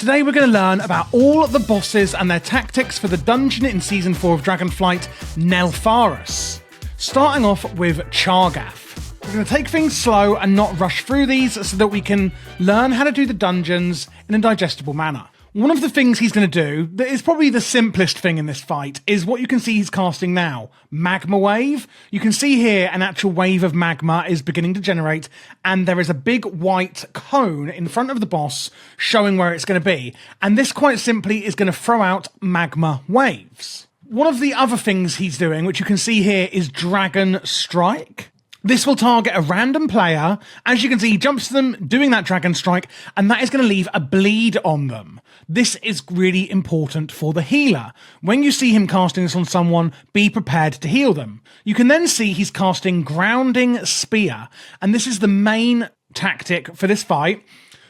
Today we're going to learn about all the bosses and their tactics for the dungeon in Season 4 of Dragonflight, Neltharus. Starting off with Chargath. We're going to take things slow and not rush through these so that we can learn how to do the dungeons in a digestible manner. One of the things he's going to do, that is probably the simplest thing in this fight, is what you can see he's casting now. Magma Wave. You can see here an actual wave of magma is beginning to generate, and there is a big white cone in front of the boss showing where it's going to be. And this quite simply is going to throw out magma waves. One of the other things he's doing, which you can see here, is Dragon Strike. This will target a random player. As you can see, he jumps to them doing that Dragon Strike, and that is going to leave a bleed on them. This is really important for the healer. When you see him casting this on someone, be prepared to heal them. You can then see he's casting Grounding Spear, and this is the main tactic for this fight.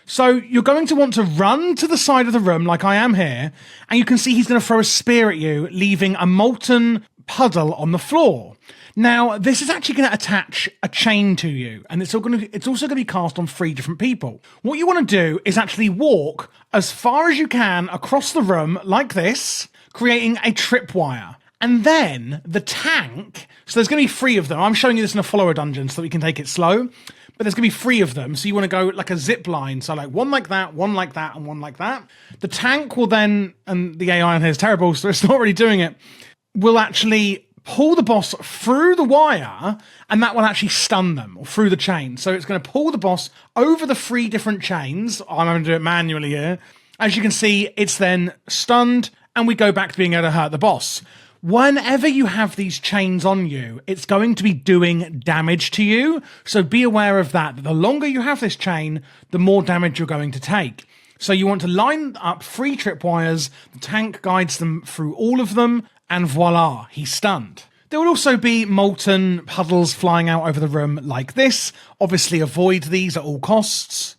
So you're going to want to run to the side of the room like I am here, and you can see he's going to throw a spear at you, leaving a molten puddle on the floor. Now, this is actually going to attach a chain to you, and it's also going to be cast on 3 different people. What you want to do is actually walk as far as you can across the room like this, creating a tripwire. And then the tank, so there's going to be 3 of them. I'm showing you this in a follower dungeon so that we can take it slow, but there's going to be 3 of them. So you want to go like a zip line. So like one like that, and one like that. The tank will then, and the AI on here is terrible, so it's not really doing it, will actually pull the boss through the wire, and that will actually stun them, or through the chain. So it's going to pull the boss over the 3 different chains. I'm going to do it manually here. As you can see, it's then stunned, and we go back to being able to hurt the boss. Whenever you have these chains on you, it's going to be doing damage to you. So be aware of that. The longer you have this chain, the more damage you're going to take. So you want to line up 3 tripwires. The tank guides them through all of them, and voila, he's stunned. There will also be molten puddles flying out over the room like this. Obviously avoid these at all costs.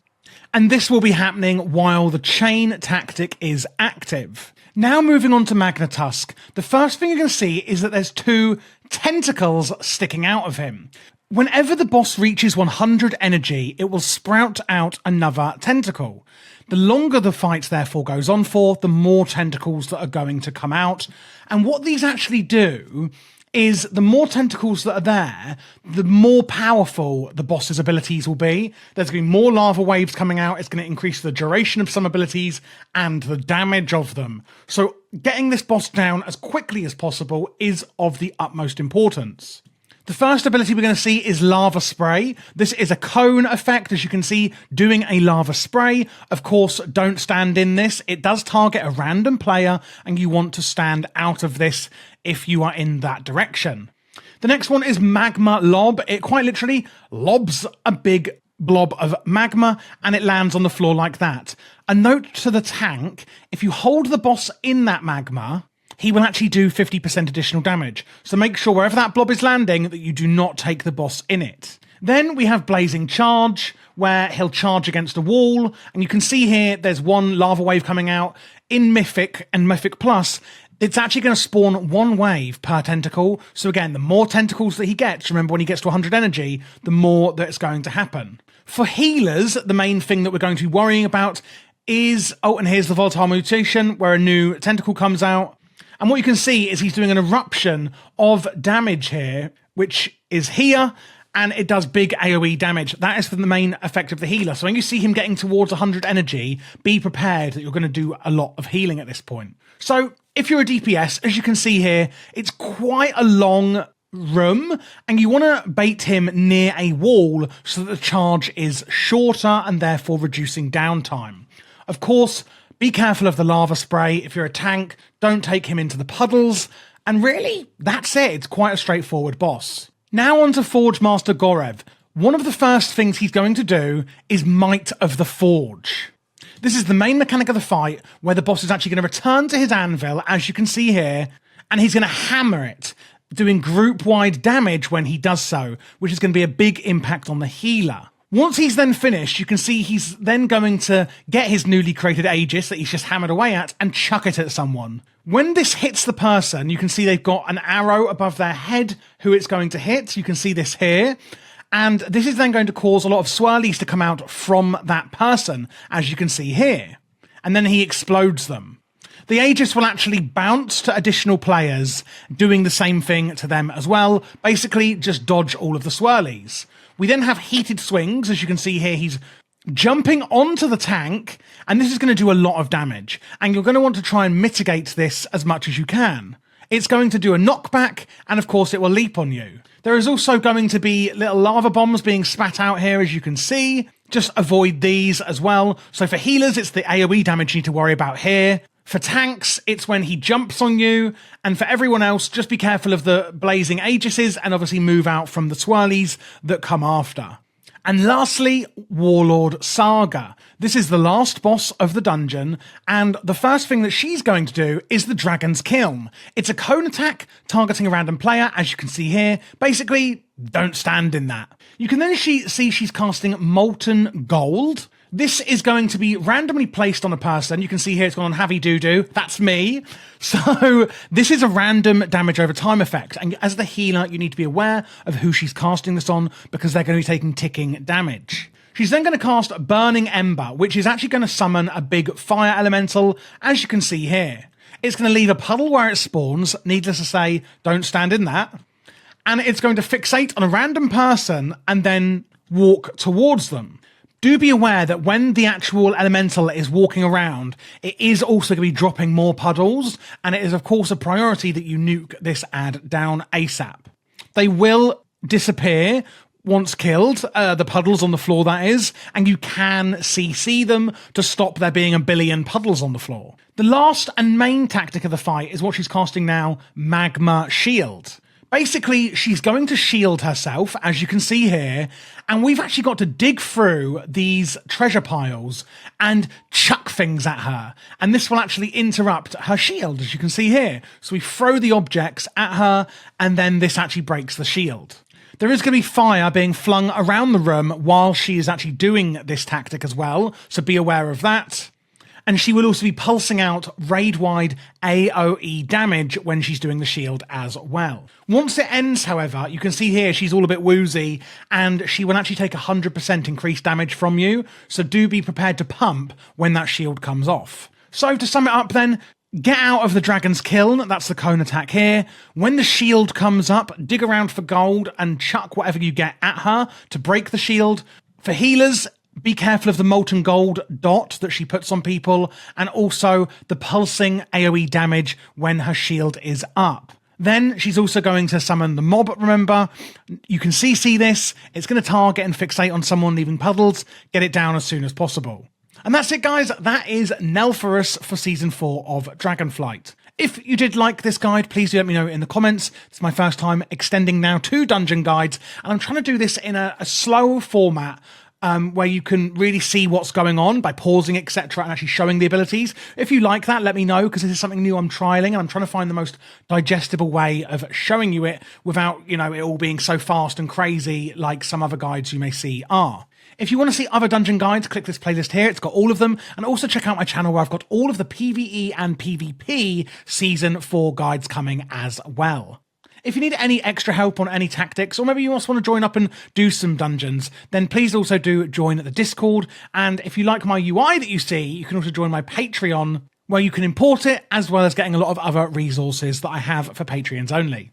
And this will be happening while the chain tactic is active. Now moving on to Magmatusk, the first thing you're going to see is that there's 2 tentacles sticking out of him. Whenever the boss reaches 100 energy, it will sprout out another tentacle. The longer the fight therefore goes on for, the more tentacles that are going to come out. And what these actually do is the more tentacles that are there, the more powerful the boss's abilities will be. There's going to be more lava waves coming out. It's going to increase the duration of some abilities and the damage of them. So getting this boss down as quickly as possible is of the utmost importance. The first ability we're going to see is Lava Spray. This is a cone effect, as you can see, doing a lava spray. Of course, don't stand in this. It does target a random player, and you want to stand out of this if you are in that direction. The next one is Magma Lob. It quite literally lobs a big blob of magma, and it lands on the floor like that. A note to the tank, if you hold the boss in that magma, he will actually do 50% additional damage. So make sure wherever that blob is landing that you do not take the boss in it. Then we have Blazing Charge, where he'll charge against a wall. And you can see here there's 1 lava wave coming out. In Mythic and Mythic Plus, it's actually going to spawn 1 wave per tentacle. So again, the more tentacles that he gets, remember when he gets to 100 energy, the more that it's going to happen. For healers, the main thing that we're going to be worrying about is, and here's the Volatile Mutation, where a new tentacle comes out. And what you can see is he's doing an eruption of damage here, which is here, and it does big AoE damage. That is for the main effect of the healer. So when you see him getting towards 100 energy, be prepared that you're going to do a lot of healing at this point. So if you're a DPS, as you can see here, it's quite a long room, and you want to bait him near a wall so that the charge is shorter and therefore reducing downtime. Of course, be careful of the lava spray. If you're a tank, don't take him into the puddles. And really, that's it. It's quite a straightforward boss. Now on to Forgemaster Gorek. One of the first things he's going to do is Might of the Forge. This is the main mechanic of the fight, where the boss is actually going to return to his anvil, as you can see here, and he's going to hammer it, doing group-wide damage when he does so, which is going to be a big impact on the healer. Once he's then finished, you can see he's then going to get his newly created Aegis that he's just hammered away at and chuck it at someone. When this hits the person, you can see they've got an arrow above their head who it's going to hit. You can see this here. And this is then going to cause a lot of swirlies to come out from that person, as you can see here. and then he explodes them. The Aegis will actually bounce to additional players, doing the same thing to them as well. Basically, just dodge all of the swirlies. We then have heated swings. As you can see here, he's jumping onto the tank, and this is going to do a lot of damage. And you're going to want to try and mitigate this as much as you can. It's going to do a knockback, and of course it will leap on you. There is also going to be little lava bombs being spat out here, as you can see. Just avoid these as well. So for healers, it's the AoE damage you need to worry about here. For tanks, it's when he jumps on you, and for everyone else, just be careful of the blazing Aegises and obviously move out from the swirlies that come after. And lastly, Warlord Sargha. This is the last boss of the dungeon, and the first thing that she's going to do is the Dragon's Kiln. It's a cone attack targeting a random player, as you can see here. Basically, don't stand in that. You can then see she's casting Molten Gold. This is going to be randomly placed on a person. You can see here it's gone on Heavy Doo-Doo. That's me. So this is a random damage over time effect. And as the healer, you need to be aware of who she's casting this on because they're going to be taking ticking damage. She's then going to cast Burning Ember, which is actually going to summon a big fire elemental, as you can see here. It's going to leave a puddle where it spawns. Needless to say, don't stand in that. And it's going to fixate on a random person and then walk towards them. Do be aware that when the actual elemental is walking around, it is also going to be dropping more puddles, and it is of course a priority that you nuke this ad down ASAP. They will disappear once killed, the puddles on the floor that is, and you can CC them to stop there being a billion puddles on the floor. The last and main tactic of the fight is what she's casting now, Magma Shield. Basically, she's going to shield herself, as you can see here, and we've actually got to dig through these treasure piles and chuck things at her. And this will actually interrupt her shield, as you can see here. So we throw the objects at her, and then this actually breaks the shield. There is going to be fire being flung around the room while she is actually doing this tactic as well, so be aware of that. And she will also be pulsing out raid-wide AoE damage when she's doing the shield as well. Once it ends, however, you can see here she's all a bit woozy, and she will actually take 100% increased damage from you, so do be prepared to pump when that shield comes off. So to sum it up then, get out of the Dragon's Kiln, that's the cone attack here. When the shield comes up, dig around for gold and chuck whatever you get at her to break the shield. For healers, be careful of the molten gold dot that she puts on people, and also the pulsing AoE damage when her shield is up. Then she's also going to summon the mob, remember. You can CC this, it's going to target and fixate on someone leaving puddles, get it down as soon as possible. And that's it, guys. That is Neltharus for Season 4 of Dragonflight. If you did like this guide, please do let me know in the comments. It's my first time extending now 2 dungeon guides, and I'm trying to do this in a slow format, where you can really see what's going on by pausing, etc., and actually showing the abilities. If you like that, let me know, because this is something new I'm trialing, and I'm trying to find the most digestible way of showing you it without, it all being so fast and crazy like some other guides you may see are. If you want to see other dungeon guides, click this playlist here. It's got all of them. And also check out my channel where I've got all of the PvE and PvP Season 4 guides coming as well. If you need any extra help on any tactics, or maybe you also want to join up and do some dungeons, then please also do join the Discord. And if you like my UI that you see, you can also join my Patreon, where you can import it, as well as getting a lot of other resources that I have for Patreons only.